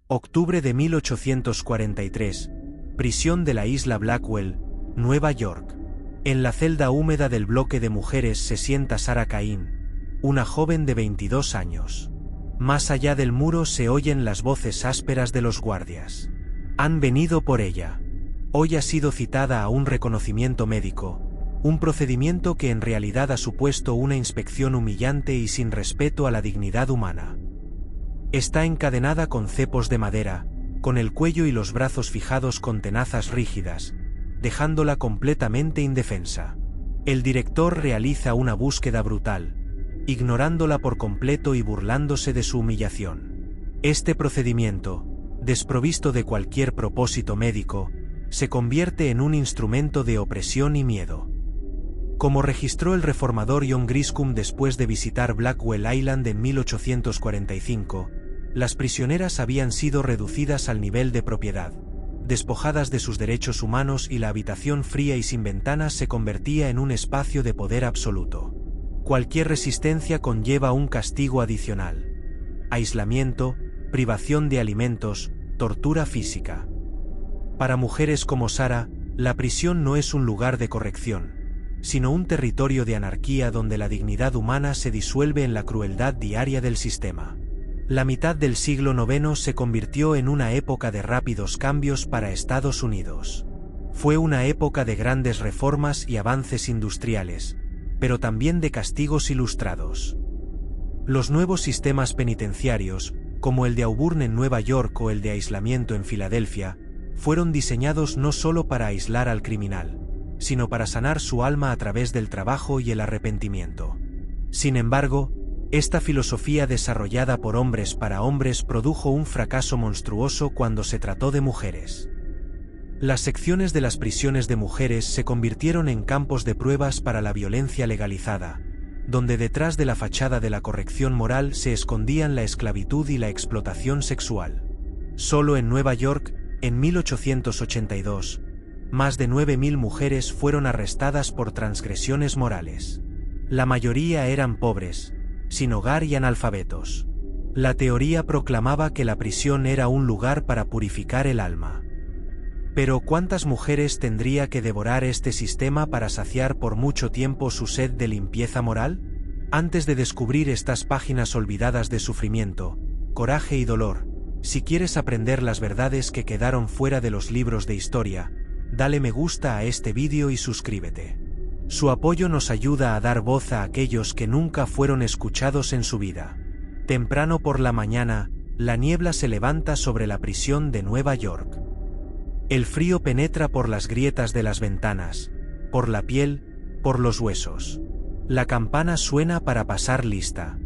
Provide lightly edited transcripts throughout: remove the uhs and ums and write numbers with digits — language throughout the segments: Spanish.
Octubre de 1843. Prisión de la isla Blackwell, Nueva York. En la celda húmeda del bloque de mujeres se sienta Sarah Cain, una joven de 22 años. Más allá del muro se oyen las voces ásperas de los guardias. Han venido por ella. Hoy ha sido citada a un reconocimiento médico, un procedimiento que en realidad ha supuesto una inspección humillante y sin respeto a la dignidad humana. Está encadenada con cepos de madera, con el cuello y los brazos fijados con tenazas rígidas, dejándola completamente indefensa. El director realiza una búsqueda brutal, ignorándola por completo y burlándose de su humillación. Este procedimiento, desprovisto de cualquier propósito médico, se convierte en un instrumento de opresión y miedo. Como registró el reformador John Griscom después de visitar Blackwell Island en 1845, las prisioneras habían sido reducidas al nivel de propiedad, despojadas de sus derechos humanos y la habitación fría y sin ventanas se convertía en un espacio de poder absoluto. Cualquier resistencia conlleva un castigo adicional: aislamiento, privación de alimentos, tortura física. Para mujeres como Sarah, la prisión no es un lugar de corrección, sino un territorio de anarquía donde la dignidad humana se disuelve en la crueldad diaria del sistema. La mitad del siglo IX se convirtió en una época de rápidos cambios para Estados Unidos. Fue una época de grandes reformas y avances industriales, pero también de castigos ilustrados. Los nuevos sistemas penitenciarios, como el de Auburn en Nueva York o el de aislamiento en Filadelfia, fueron diseñados no solo para aislar al criminal, sino para sanar su alma a través del trabajo y el arrepentimiento. Sin embargo, esta filosofía desarrollada por hombres para hombres produjo un fracaso monstruoso cuando se trató de mujeres. Las secciones de las prisiones de mujeres se convirtieron en campos de pruebas para la violencia legalizada, donde detrás de la fachada de la corrección moral se escondían la esclavitud y la explotación sexual. Solo en Nueva York, en 1882, más de 9.000 mujeres fueron arrestadas por transgresiones morales. La mayoría eran pobres, sin hogar y analfabetos. La teoría proclamaba que la prisión era un lugar para purificar el alma. Pero ¿cuántas mujeres tendría que devorar este sistema para saciar por mucho tiempo su sed de limpieza moral? Antes de descubrir estas páginas olvidadas de sufrimiento, coraje y dolor, si quieres aprender las verdades que quedaron fuera de los libros de historia, dale me gusta a este vídeo y suscríbete. Su apoyo nos ayuda a dar voz a aquellos que nunca fueron escuchados en su vida. Temprano por la mañana, la niebla se levanta sobre la prisión de Nueva York. El frío penetra por las grietas de las ventanas, por la piel, por los huesos. La campana suena para pasar lista.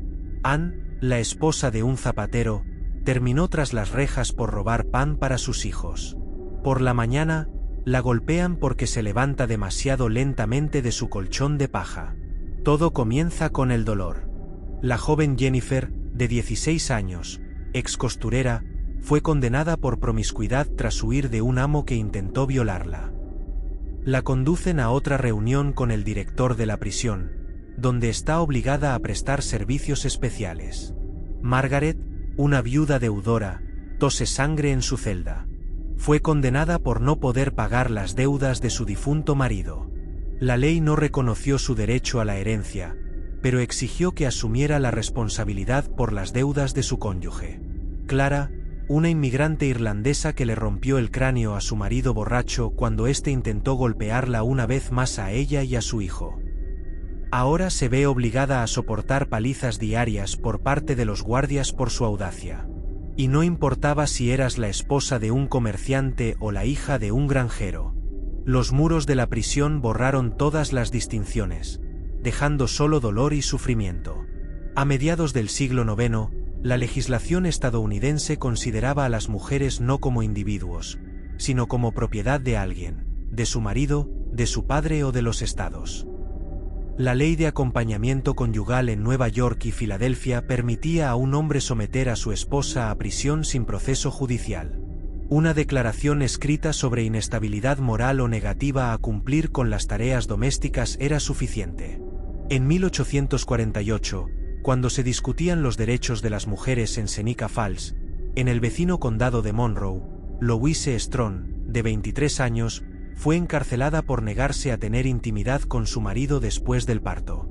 Anne, la esposa de un zapatero, terminó tras las rejas por robar pan para sus hijos. Por la mañana, la golpean porque se levanta demasiado lentamente de su colchón de paja. Todo comienza con el dolor. La joven Jennifer, de 16 años, ex costurera, fue condenada por promiscuidad tras huir de un amo que intentó violarla. La conducen a otra reunión con el director de la prisión, donde está obligada a prestar servicios especiales. Margaret, una viuda deudora, tose sangre en su celda. Fue condenada por no poder pagar las deudas de su difunto marido. La ley no reconoció su derecho a la herencia, pero exigió que asumiera la responsabilidad por las deudas de su cónyuge. Clara, una inmigrante irlandesa que le rompió el cráneo a su marido borracho cuando éste intentó golpearla una vez más a ella y a su hijo. Ahora se ve obligada a soportar palizas diarias por parte de los guardias por su audacia. Y no importaba si eras la esposa de un comerciante o la hija de un granjero. Los muros de la prisión borraron todas las distinciones, dejando solo dolor y sufrimiento. A mediados del siglo IX, la legislación estadounidense consideraba a las mujeres no como individuos, sino como propiedad de alguien, de su marido, de su padre o de los estados. La ley de acompañamiento conyugal en Nueva York y Filadelfia permitía a un hombre someter a su esposa a prisión sin proceso judicial. Una declaración escrita sobre inestabilidad moral o negativa a cumplir con las tareas domésticas era suficiente. En 1848, cuando se discutían los derechos de las mujeres en Seneca Falls, En el vecino condado de Monroe, Louise Strong, de 23 años, fue encarcelada por negarse a tener intimidad con su marido después del parto.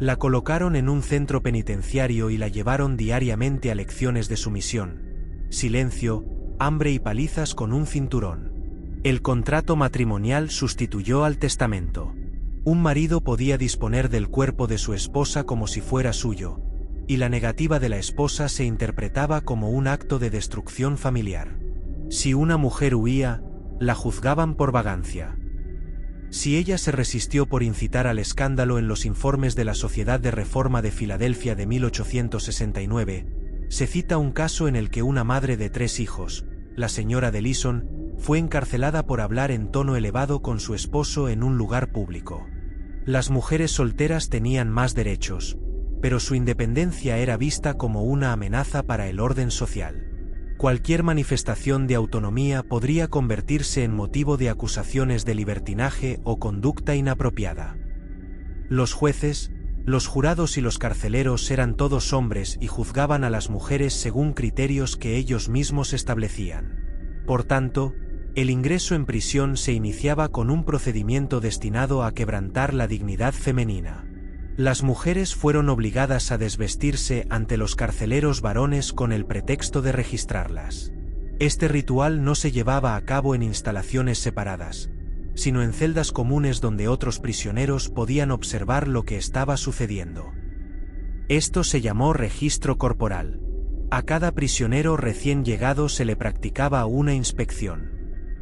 La colocaron en un centro penitenciario y la llevaron diariamente a lecciones de sumisión, silencio, hambre y palizas con un cinturón. El contrato matrimonial sustituyó al testamento. Un marido podía disponer del cuerpo de su esposa como si fuera suyo, y la negativa de la esposa se interpretaba como un acto de destrucción familiar. Si una mujer huía, la juzgaban por vagancia. Si ella se resistió por incitar al escándalo en los informes de la Sociedad de Reforma de Filadelfia de 1869, se cita un caso en el que una madre de 3 hijos, la señora de Leeson, fue encarcelada por hablar en tono elevado con su esposo en un lugar público. Las mujeres solteras tenían más derechos, pero su independencia era vista como una amenaza para el orden social. Cualquier manifestación de autonomía podría convertirse en motivo de acusaciones de libertinaje o conducta inapropiada. Los jueces, los jurados y los carceleros eran todos hombres y juzgaban a las mujeres según criterios que ellos mismos establecían. Por tanto, el ingreso en prisión se iniciaba con un procedimiento destinado a quebrantar la dignidad femenina. Las mujeres fueron obligadas a desvestirse ante los carceleros varones con el pretexto de registrarlas. Este ritual no se llevaba a cabo en instalaciones separadas, sino en celdas comunes donde otros prisioneros podían observar lo que estaba sucediendo. Esto se llamó registro corporal. A cada prisionero recién llegado se le practicaba una inspección.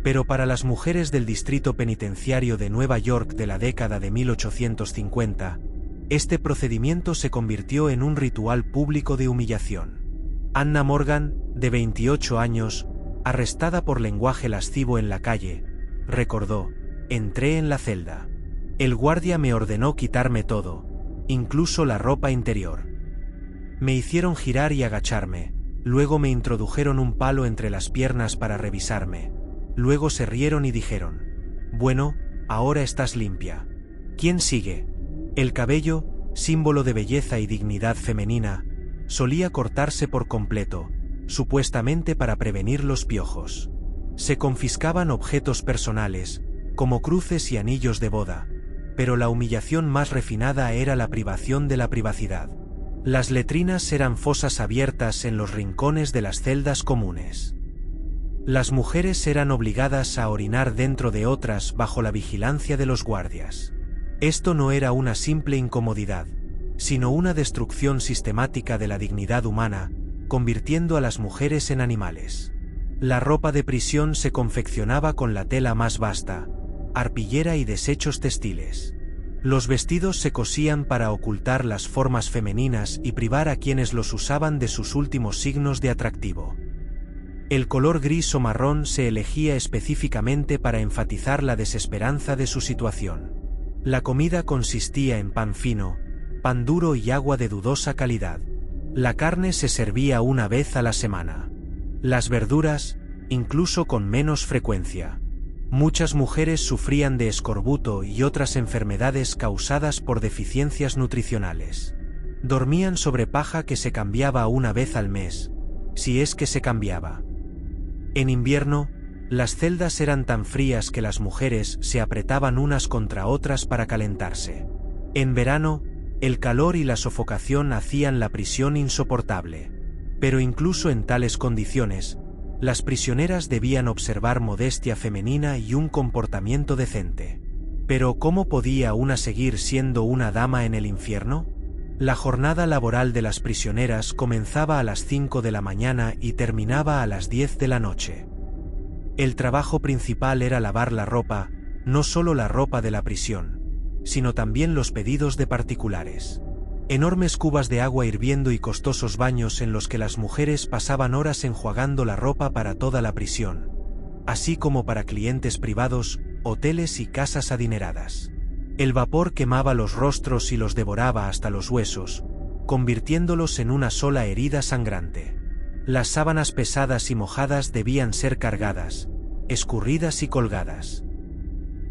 Pero para las mujeres del distrito penitenciario de Nueva York de la década de 1850, este procedimiento se convirtió en un ritual público de humillación. Anna Morgan, de 28 años, arrestada por lenguaje lascivo en la calle, recordó: «Entré en la celda. El guardia me ordenó quitarme todo, incluso la ropa interior. Me hicieron girar y agacharme, luego me introdujeron un palo entre las piernas para revisarme. Luego se rieron y dijeron: bueno, ahora estás limpia. ¿Quién sigue?». El cabello, símbolo de belleza y dignidad femenina, solía cortarse por completo, supuestamente para prevenir los piojos. Se confiscaban objetos personales, como cruces y anillos de boda, pero la humillación más refinada era la privación de la privacidad. Las letrinas eran fosas abiertas en los rincones de las celdas comunes. Las mujeres eran obligadas a orinar dentro de otras bajo la vigilancia de los guardias. Esto no era una simple incomodidad, sino una destrucción sistemática de la dignidad humana, convirtiendo a las mujeres en animales. La ropa de prisión se confeccionaba con la tela más vasta, arpillera y desechos textiles. Los vestidos se cosían para ocultar las formas femeninas y privar a quienes los usaban de sus últimos signos de atractivo. El color gris o marrón se elegía específicamente para enfatizar la desesperanza de su situación. La comida consistía en pan fino, pan duro y agua de dudosa calidad. La carne se servía una vez a la semana. Las verduras, incluso con menos frecuencia. Muchas mujeres sufrían de escorbuto y otras enfermedades causadas por deficiencias nutricionales. Dormían sobre paja que se cambiaba una vez al mes, si es que se cambiaba. En invierno, las celdas eran tan frías que las mujeres se apretaban unas contra otras para calentarse. En verano, el calor y la sofocación hacían la prisión insoportable. Pero incluso en tales condiciones, las prisioneras debían observar modestia femenina y un comportamiento decente. Pero ¿cómo podía una seguir siendo una dama en el infierno? La jornada laboral de las prisioneras comenzaba a las 5 de la mañana y terminaba a las 10 de la noche. El trabajo principal era lavar la ropa, no solo la ropa de la prisión, sino también los pedidos de particulares. Enormes cubas de agua hirviendo y costosos baños en los que las mujeres pasaban horas enjuagando la ropa para toda la prisión, así como para clientes privados, hoteles y casas adineradas. El vapor quemaba los rostros y los devoraba hasta los huesos, convirtiéndolos en una sola herida sangrante. Las sábanas pesadas y mojadas debían ser cargadas, escurridas y colgadas.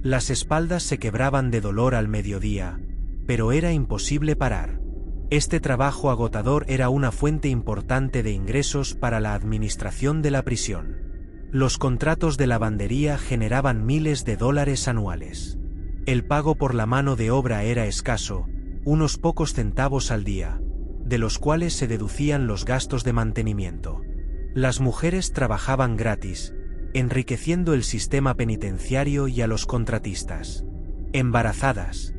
Las espaldas se quebraban de dolor al mediodía, pero era imposible parar. Este trabajo agotador era una fuente importante de ingresos para la administración de la prisión. Los contratos de lavandería generaban miles de dólares anuales. El pago por la mano de obra era escaso, unos pocos centavos al día, de los cuales se deducían los gastos de mantenimiento. Las mujeres trabajaban gratis, enriqueciendo el sistema penitenciario y a los contratistas. Embarazadas.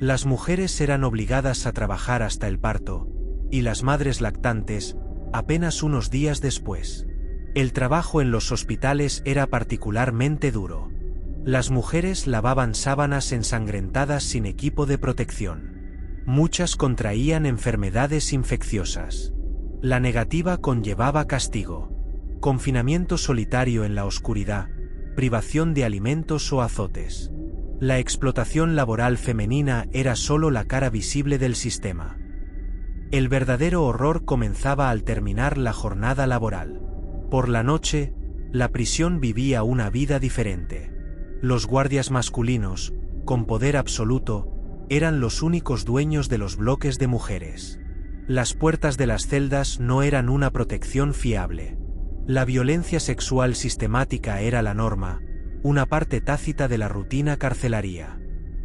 Las mujeres eran obligadas a trabajar hasta el parto, y las madres lactantes, apenas unos días después. El trabajo en los hospitales era particularmente duro. Las mujeres lavaban sábanas ensangrentadas sin equipo de protección. Muchas contraían enfermedades infecciosas. La negativa conllevaba castigo, confinamiento solitario en la oscuridad, privación de alimentos o azotes. La explotación laboral femenina era solo la cara visible del sistema. El verdadero horror comenzaba al terminar la jornada laboral. Por la noche, la prisión vivía una vida diferente. Los guardias masculinos, con poder absoluto, eran los únicos dueños de los bloques de mujeres. Las puertas de las celdas no eran una protección fiable. La violencia sexual sistemática era la norma, una parte tácita de la rutina carcelaria.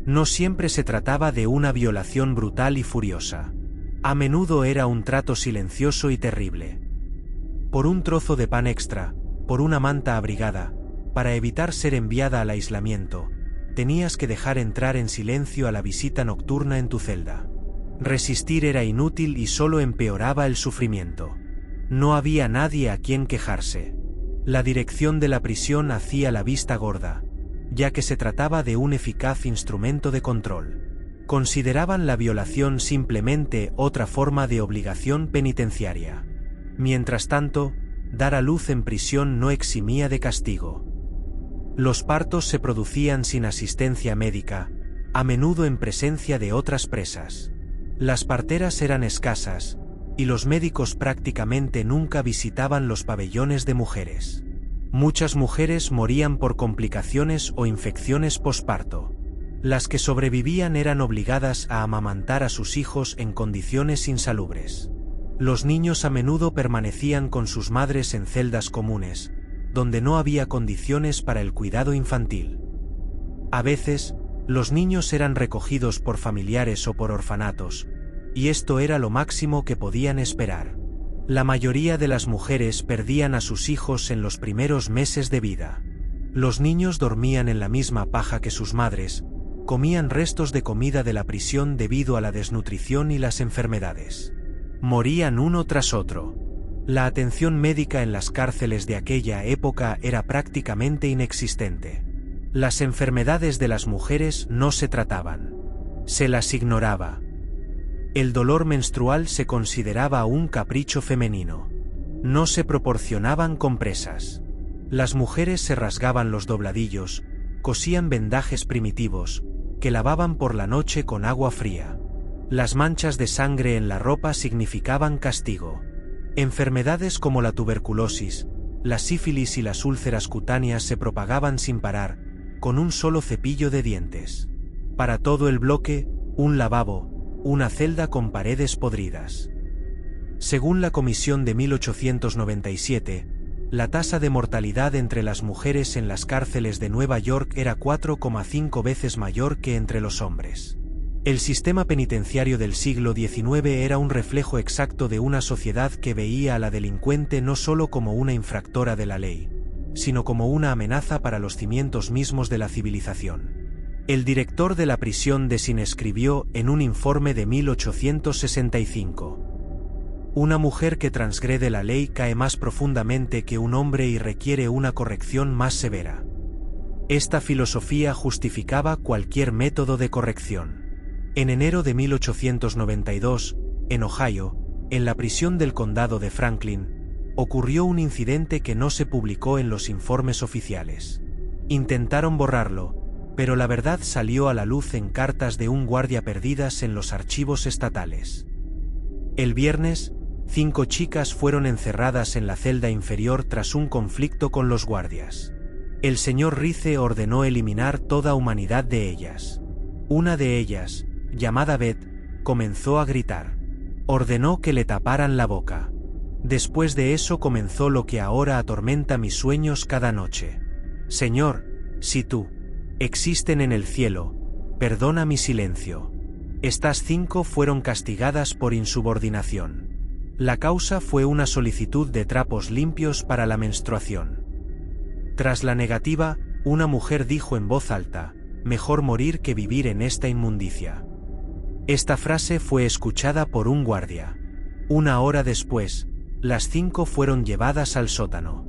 No siempre se trataba de una violación brutal y furiosa. A menudo era un trato silencioso y terrible. Por un trozo de pan extra, por una manta abrigada, para evitar ser enviada al aislamiento, tenías que dejar entrar en silencio a la visita nocturna en tu celda. Resistir era inútil y solo empeoraba el sufrimiento. No había nadie a quien quejarse. La dirección de la prisión hacía la vista gorda, ya que se trataba de un eficaz instrumento de control. Consideraban la violación simplemente otra forma de obligación penitenciaria. Mientras tanto, dar a luz en prisión no eximía de castigo. Los partos se producían sin asistencia médica, a menudo en presencia de otras presas. Las parteras eran escasas, y los médicos prácticamente nunca visitaban los pabellones de mujeres. Muchas mujeres morían por complicaciones o infecciones posparto. Las que sobrevivían eran obligadas a amamantar a sus hijos en condiciones insalubres. Los niños a menudo permanecían con sus madres en celdas comunes, donde no había condiciones para el cuidado infantil. A veces, los niños eran recogidos por familiares o por orfanatos, y esto era lo máximo que podían esperar. La mayoría de las mujeres perdían a sus hijos en los primeros meses de vida. Los niños dormían en la misma paja que sus madres, comían restos de comida de la prisión debido a la desnutrición y las enfermedades. Morían uno tras otro. La atención médica en las cárceles de aquella época era prácticamente inexistente. Las enfermedades de las mujeres no se trataban. Se las ignoraba. El dolor menstrual se consideraba un capricho femenino. No se proporcionaban compresas. Las mujeres se rasgaban los dobladillos, cosían vendajes primitivos, que lavaban por la noche con agua fría. Las manchas de sangre en la ropa significaban castigo. Enfermedades como la tuberculosis, la sífilis y las úlceras cutáneas se propagaban sin parar, con un solo cepillo de dientes. Para todo el bloque, un lavabo, una celda con paredes podridas. Según la Comisión de 1897, la tasa de mortalidad entre las mujeres en las cárceles de Nueva York era 4,5 veces mayor que entre los hombres. El sistema penitenciario del siglo XIX era un reflejo exacto de una sociedad que veía a la delincuente no solo como una infractora de la ley, sino como una amenaza para los cimientos mismos de la civilización. El director de la prisión de Sin escribió en un informe de 1865: una mujer que transgrede la ley cae más profundamente que un hombre y requiere una corrección más severa. Esta filosofía justificaba cualquier método de corrección. En enero de 1892, en Ohio, en la prisión del condado de Franklin, ocurrió un incidente que no se publicó en los informes oficiales. Intentaron borrarlo, pero la verdad salió a la luz en cartas de un guardia perdidas en los archivos estatales. El viernes, 5 chicas fueron encerradas en la celda inferior tras un conflicto con los guardias. El señor Rice ordenó eliminar toda humanidad de ellas. Una de ellas, llamada Beth, comenzó a gritar. Ordenó que le taparan la boca. Después de eso comenzó lo que ahora atormenta mis sueños cada noche. Señor, si tú existen en el cielo, perdona mi silencio. Estas 5 fueron castigadas por insubordinación. La causa fue una solicitud de trapos limpios para la menstruación. Tras la negativa, una mujer dijo en voz alta: mejor morir que vivir en esta inmundicia. Esta frase fue escuchada por un guardia. 1 hora después, las 5 fueron llevadas al sótano.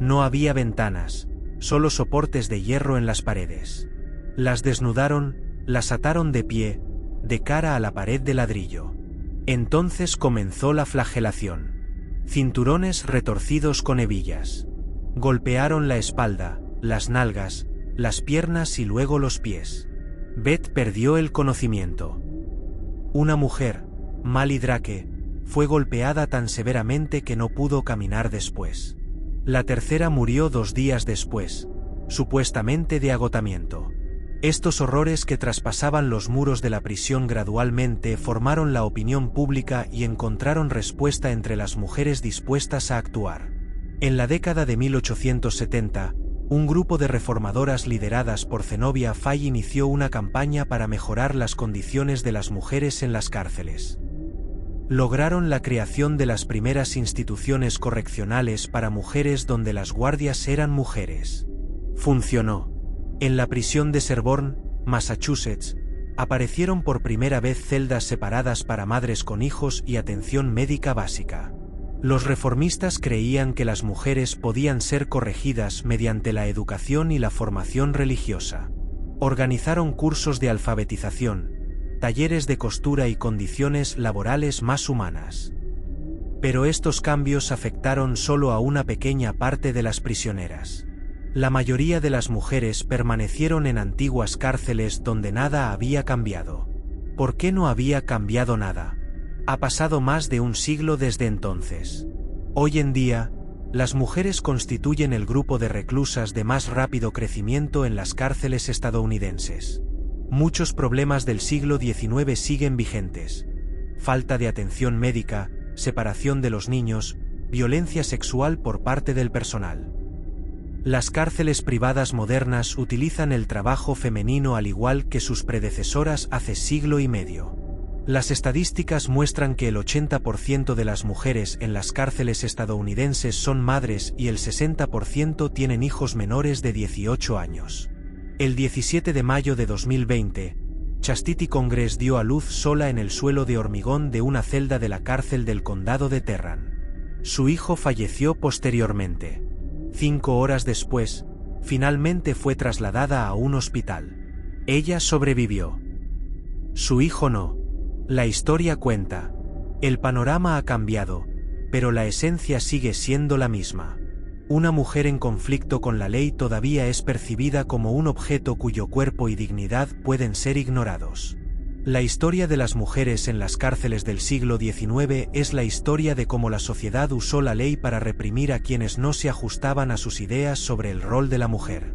No había ventanas, solo soportes de hierro en las paredes. Las desnudaron, las ataron de pie, de cara a la pared de ladrillo. Entonces comenzó la flagelación. Cinturones retorcidos con hebillas. Golpearon la espalda, las nalgas, las piernas y luego los pies. Beth perdió el conocimiento. Una mujer, Mali Drake, fue golpeada tan severamente que no pudo caminar después. La tercera murió 2 días después, supuestamente de agotamiento. Estos horrores que traspasaban los muros de la prisión gradualmente formaron la opinión pública y encontraron respuesta entre las mujeres dispuestas a actuar. En la década de 1870, un grupo de reformadoras lideradas por Zenobia Fay inició una campaña para mejorar las condiciones de las mujeres en las cárceles. Lograron la creación de las primeras instituciones correccionales para mujeres donde las guardias eran mujeres. Funcionó. En la prisión de Sherborne, Massachusetts, aparecieron por primera vez celdas separadas para madres con hijos y atención médica básica. Los reformistas creían que las mujeres podían ser corregidas mediante la educación y la formación religiosa. Organizaron cursos de alfabetización, talleres de costura y condiciones laborales más humanas. Pero estos cambios afectaron solo a una pequeña parte de las prisioneras. La mayoría de las mujeres permanecieron en antiguas cárceles donde nada había cambiado. ¿Por qué no había cambiado nada? Ha pasado más de un siglo desde entonces. Hoy en día, las mujeres constituyen el grupo de reclusas de más rápido crecimiento en las cárceles estadounidenses. Muchos problemas del siglo XIX siguen vigentes: falta de atención médica, separación de los niños, violencia sexual por parte del personal. Las cárceles privadas modernas utilizan el trabajo femenino al igual que sus predecesoras hace siglo y medio. Las estadísticas muestran que el 80% de las mujeres en las cárceles estadounidenses son madres y el 60% tienen hijos menores de 18 años. El 17 de mayo de 2020, Chastity Congress dio a luz sola en el suelo de hormigón de una celda de la cárcel del condado de Terran. Su hijo falleció posteriormente. 5 horas después, finalmente fue trasladada a un hospital. Ella sobrevivió. Su hijo no. La historia cuenta: el panorama ha cambiado, pero la esencia sigue siendo la misma. Una mujer en conflicto con la ley todavía es percibida como un objeto cuyo cuerpo y dignidad pueden ser ignorados. La historia de las mujeres en las cárceles del siglo XIX es la historia de cómo la sociedad usó la ley para reprimir a quienes no se ajustaban a sus ideas sobre el rol de la mujer.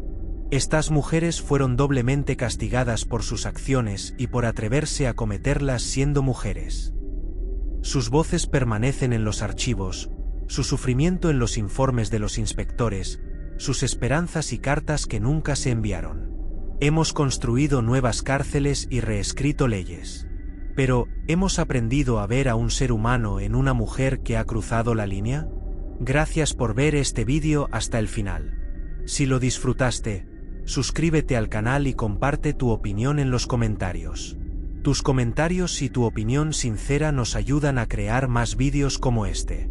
Estas mujeres fueron doblemente castigadas por sus acciones y por atreverse a cometerlas siendo mujeres. Sus voces permanecen en los archivos, su sufrimiento en los informes de los inspectores, sus esperanzas y cartas que nunca se enviaron. Hemos construido nuevas cárceles y reescrito leyes. Pero, ¿hemos aprendido a ver a un ser humano en una mujer que ha cruzado la línea? Gracias por ver este vídeo hasta el final. Si lo disfrutaste, suscríbete al canal y comparte tu opinión en los comentarios. Tus comentarios y tu opinión sincera nos ayudan a crear más vídeos como este.